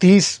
30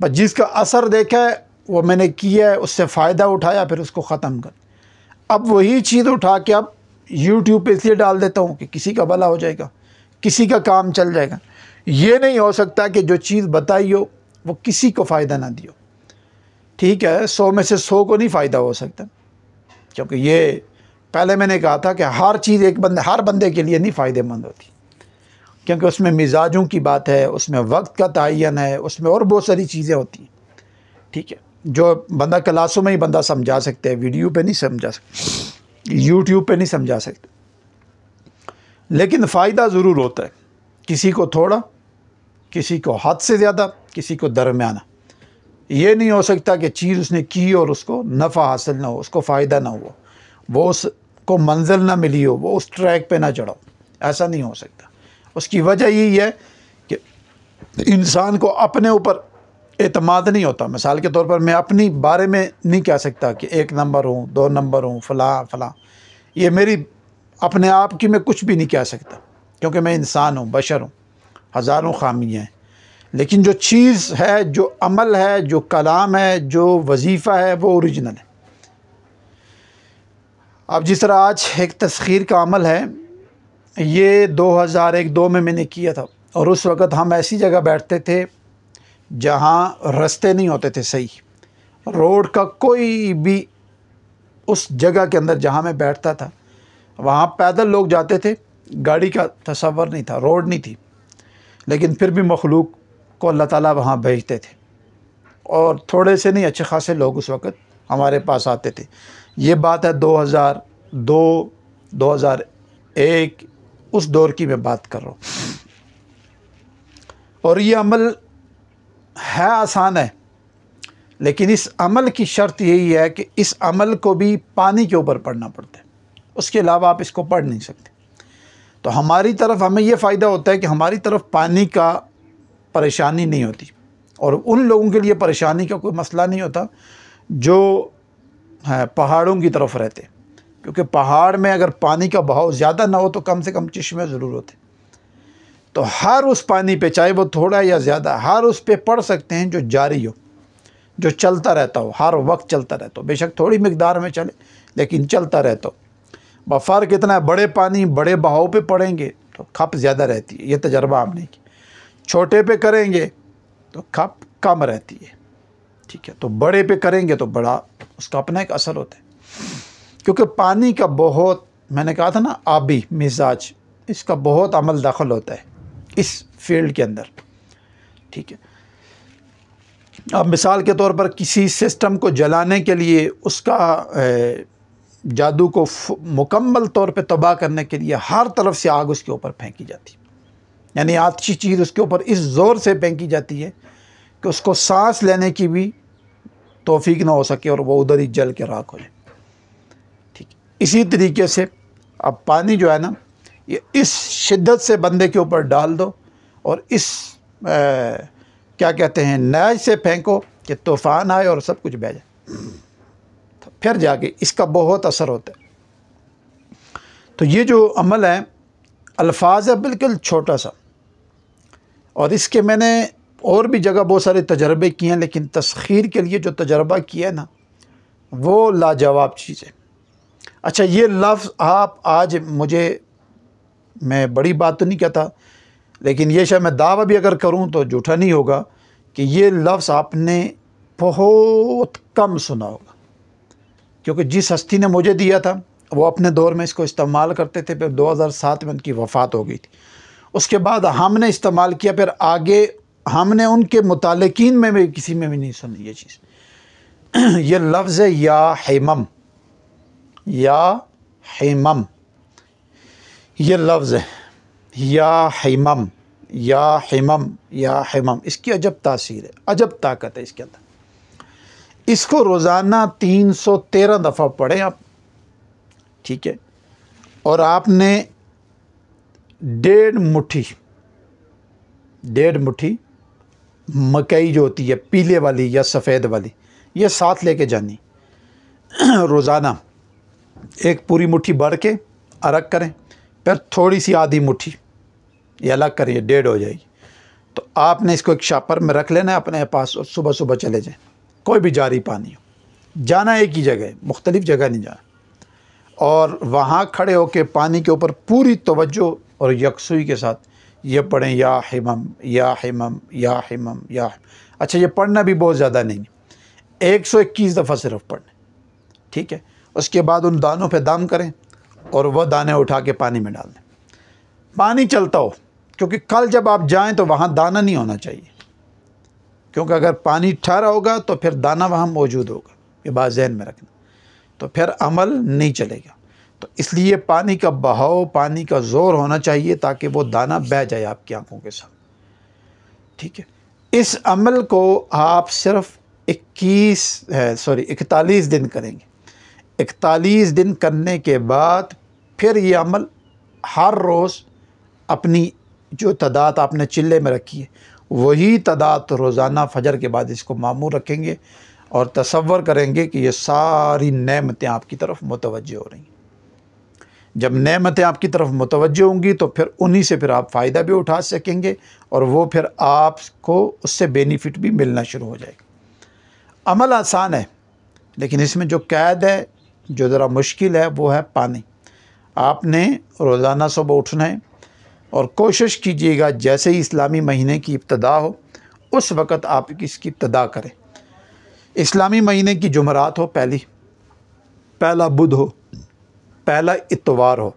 بس جس کا اثر دیکھا ہے وہ میں نے کیا ہے، اس سے فائدہ اٹھایا، پھر اس کو ختم کر۔ اب وہی چیز اٹھا کے اب یوٹیوب پہ اس لیے ڈال دیتا ہوں کہ کسی کا بھلا ہو جائے گا، کسی کا کام چل جائے گا۔ یہ نہیں ہو سکتا کہ جو چیز بتائی ہو وہ کسی کو فائدہ نہ دیو۔ ٹھیک ہے، 100 میں سے 100 کو نہیں فائدہ ہو سکتا، کیونکہ یہ پہلے میں نے کہا تھا کہ ہر چیز ہر بندے کے لیے نہیں فائدہ مند ہوتی، کیونکہ اس میں مزاجوں کی بات ہے، اس میں وقت کا تعین ہے، اس میں اور بہت ساری چیزیں ہوتی ہیں۔ ٹھیک ہے، جو بندہ کلاسوں میں ہی بندہ سمجھا سکتے ہیں، ویڈیو پہ نہیں سمجھا سکتے، یوٹیوب پہ نہیں سمجھا سکتے، لیکن فائدہ ضرور ہوتا ہے، کسی کو تھوڑا، کسی کو حد سے زیادہ، کسی کو درمیانہ۔ یہ نہیں ہو سکتا کہ چیز اس نے کی اور اس کو نفع حاصل نہ ہو، اس کو فائدہ نہ ہو، وہ اس کو منزل نہ ملی ہو، وہ اس ٹریک پہ نہ چڑھو، ایسا نہیں ہو سکتا۔ اس کی وجہ یہی ہے کہ انسان کو اپنے اوپر اعتماد نہیں ہوتا۔ مثال کے طور پر میں اپنی بارے میں نہیں کہہ سکتا کہ 1 نمبر ہوں، 2 نمبر ہوں، فلاں فلاں، یہ میری اپنے آپ کی میں کچھ بھی نہیں کہہ سکتا، کیونکہ میں انسان ہوں، بشر ہوں، ہزاروں خامیاں ہیں۔ لیکن جو چیز ہے، جو عمل ہے، جو کلام ہے، جو وظیفہ ہے، وہ اوریجنل ہے۔ اب جس طرح آج ایک تسخیر کا عمل ہے، یہ 2001-2 میں نے کیا تھا، اور اس وقت ہم ایسی جگہ بیٹھتے تھے جہاں رستے نہیں ہوتے تھے صحیح، روڈ کا کوئی بھی، اس جگہ کے اندر جہاں میں بیٹھتا تھا وہاں پیدل لوگ جاتے تھے، گاڑی کا تصور نہیں تھا، روڈ نہیں تھی، لیکن پھر بھی مخلوق کو اللہ تعالیٰ وہاں بھیجتے تھے، اور تھوڑے سے نہیں، اچھے خاصے لوگ اس وقت ہمارے پاس آتے تھے۔ یہ بات ہے 2002 2001، اس دور کی میں بات کر رہا ہوں۔ اور یہ عمل ہے آسان ہے، لیکن اس عمل کی شرط یہی ہے کہ اس عمل کو بھی پانی کے اوپر پڑھنا پڑتا ہے، اس کے علاوہ آپ اس کو پڑھ نہیں سکتے۔ تو ہماری طرف ہمیں یہ فائدہ ہوتا ہے کہ ہماری طرف پانی کا پریشانی نہیں ہوتی، اور ان لوگوں کے لیے پریشانی کا کوئی مسئلہ نہیں ہوتا جو پہاڑوں کی طرف رہتے، کیونکہ پہاڑ میں اگر پانی کا بہاؤ زیادہ نہ ہو تو کم سے کم چشمے ضرور ہوتے، تو ہر اس پانی پہ، چاہے وہ تھوڑا یا زیادہ، ہر اس پہ پڑھ سکتے ہیں جو جاری ہو، جو چلتا رہتا ہو، ہر وقت چلتا رہتا ہو، بے شک تھوڑی مقدار میں چلے لیکن چلتا رہتا ہو۔ فرق اتنا ہے، بڑے پانی بڑے بہاؤ پہ پڑھیں گے تو کھپ زیادہ رہتی ہے، یہ تجربہ ہم نے کی، چھوٹے پہ کریں گے تو کھپ کم رہتی ہے۔ ٹھیک ہے، تو بڑے پہ کریں گے تو بڑا، اس کا اپنا ایک اثر ہوتا ہے، کیونکہ پانی کا بہت، میں نے کہا تھا نا، آبی مزاج، اس کا بہت عمل دخل ہوتا ہے اس فیلڈ کے اندر۔ ٹھیک ہے، اب مثال کے طور پر کسی سسٹم کو جلانے کے لیے، اس کا جادو کو مکمل طور پہ تباہ کرنے کے لیے ہر طرف سے آگ اس کے اوپر پھینکی جاتی ہے، یعنی آتشی چیز اس کے اوپر اس زور سے پھینکی جاتی ہے کہ اس کو سانس لینے کی بھی توفیق نہ ہو سکے اور وہ ادھر ہی جل کے راکھ ہو جائے۔ ٹھیک، اسی طریقے سے اب پانی جو ہے نا، یہ اس شدت سے بندے کے اوپر ڈال دو اور اس کیا کہتے ہیں، نیز سے پھینکو کہ طوفان آئے اور سب کچھ بہہ جائے، پھر جا کے اس کا بہت اثر ہوتا ہے۔ تو یہ جو عمل ہے، الفاظ ہے بالکل چھوٹا سا، اور اس کے میں نے اور بھی جگہ بہت سارے تجربے کیے ہیں، لیکن تسخیر کے لیے جو تجربہ کیا ہے نا، وہ لاجواب چیز ہے۔ اچھا، یہ لفظ آپ آج میں بڑی بات تو نہیں کہتا، لیکن یہ شاید میں دعویٰ بھی اگر کروں تو جھوٹا نہیں ہوگا کہ یہ لفظ آپ نے بہت کم سنا ہوگا، کیونکہ جس ہستی نے مجھے دیا تھا وہ اپنے دور میں اس کو استعمال کرتے تھے، پھر 2007 میں ان کی وفات ہو گئی تھی۔ اس کے بعد ہم نے استعمال کیا، پھر آگے ہم نے ان کے متعلقین میں بھی کسی میں بھی نہیں سنی یہ چیز۔ یہ لفظ ہے یا حمم، یا حمم، یہ لفظ ہے یا حمم، یا حمم، یا حمم، اس کی عجب تاثیر ہے، عجب طاقت ہے اس کے اندر۔ اس کو روزانہ 313 دفعہ پڑھیں آپ، ٹھیک ہے، اور آپ نے 1.5 مٹھی مکئی جو ہوتی ہے پیلے والی یا سفید والی، یہ ساتھ لے کے جانی روزانہ، ایک پوری مٹھی بڑھ کے الگ کریں، پھر تھوڑی سی آدھی مٹھی یہ الگ کریں، یہ 1.5 ہو جائے گی، تو آپ نے اس کو ایک شاپر میں رکھ لینا ہے اپنے پاس، اور صبح صبح چلے جائیں، کوئی بھی جاری پانی ہو، جانا ایک ہی جگہ ہے، مختلف جگہ نہیں جانا، اور وہاں کھڑے ہو کے پانی کے اوپر پوری توجہ اور یکسوئی کے ساتھ یہ پڑھیں، یا حمم یا حمم یا حمم یا حمم۔ اچھا، یہ پڑھنا بھی بہت زیادہ نہیں ہے، 121 دفعہ صرف پڑھنا، ٹھیک ہے؟ اس کے بعد ان دانوں پہ دم کریں اور وہ دانے اٹھا کے پانی میں ڈال دیں، پانی چلتا ہو، کیونکہ کل جب آپ جائیں تو وہاں دانہ نہیں ہونا چاہیے، کیونکہ اگر پانی ٹھہرا ہوگا تو پھر دانہ وہاں موجود ہوگا، یہ بات ذہن میں رکھنا، تو پھر عمل نہیں چلے گا۔ تو اس لیے پانی کا بہاؤ، پانی کا زور ہونا چاہیے تاکہ وہ دانہ بہہ جائے آپ کی آنکھوں کے ساتھ، ٹھیک ہے؟ اس عمل کو آپ صرف 41 دن کریں گے۔ 41 دن کرنے کے بعد پھر یہ عمل ہر روز اپنی جو تعداد آپ نے چلے میں رکھی ہے وہی تعداد روزانہ فجر کے بعد اس کو معمور رکھیں گے، اور تصور کریں گے کہ یہ ساری نعمتیں آپ کی طرف متوجہ ہو رہی ہیں۔ جب نعمتیں آپ کی طرف متوجہ ہوں گی تو پھر انہی سے پھر آپ فائدہ بھی اٹھا سکیں گے، اور وہ پھر آپ کو اس سے بینیفٹ بھی ملنا شروع ہو جائے گا۔ عمل آسان ہے، لیکن اس میں جو قید ہے، جو ذرا مشکل ہے، وہ ہے پانی۔ آپ نے روزانہ صبح اٹھنا ہے، اور کوشش کیجیے گا جیسے ہی اسلامی مہینے کی ابتدا ہو اس وقت آپ اس کی ابتدا کریں۔ اسلامی مہینے کی جمعرات ہو، پہلا بدھ ہو، پہلا اتوار ہو،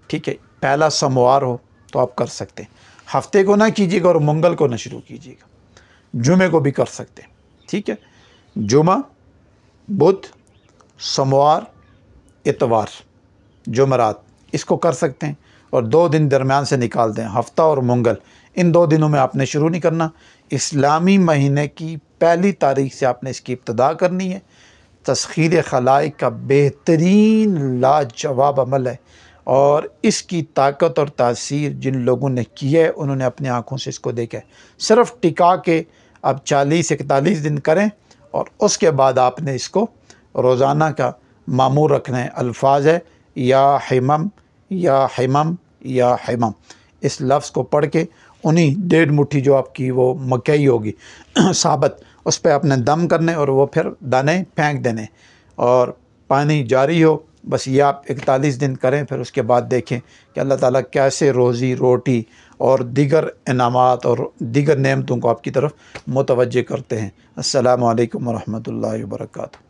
ٹھیک ہے، پہلا سوموار ہو تو آپ کر سکتے ہیں۔ ہفتے کو نہ کیجیے گا اور منگل کو نہ شروع کیجیے گا، جمعے کو بھی کر سکتے ہیں، ٹھیک ہے؟ جمعہ، بدھ، سوموار، اتوار، جمعرات، اس کو کر سکتے ہیں، اور 2 دن درمیان سے نکال دیں، ہفتہ اور منگل۔ ان 2 دنوں میں آپ نے شروع نہیں کرنا، اسلامی مہینے کی پہلی تاریخ سے آپ نے اس کی ابتدا کرنی ہے۔ تسخیر خلائق کا بہترین لاجواب عمل ہے، اور اس کی طاقت اور تاثیر جن لوگوں نے کی ہے انہوں نے اپنی آنکھوں سے اس کو دیکھا ہے۔ صرف ٹکا کے اب 40-41 دن کریں، اور اس کے بعد آپ نے اس کو روزانہ کا معمول رکھنا ہے۔ الفاظ ہے یا حمم یا حمم یا حمم، اس لفظ کو پڑھ کے انہی 1.5 مٹھی جو آپ کی وہ مکئی ہوگی ثابت، اس پہ آپ نے دم کرنے، اور وہ پھر دانے پھینک دینے، اور پانی جاری ہو۔ بس یہ آپ 41 دن کریں، پھر اس کے بعد دیکھیں کہ اللہ تعالیٰ کیسے روزی روٹی اور دیگر انعامات اور دیگر نعمتوں کو آپ کی طرف متوجہ کرتے ہیں۔ السلام علیکم ورحمۃ اللہ وبرکاتہ۔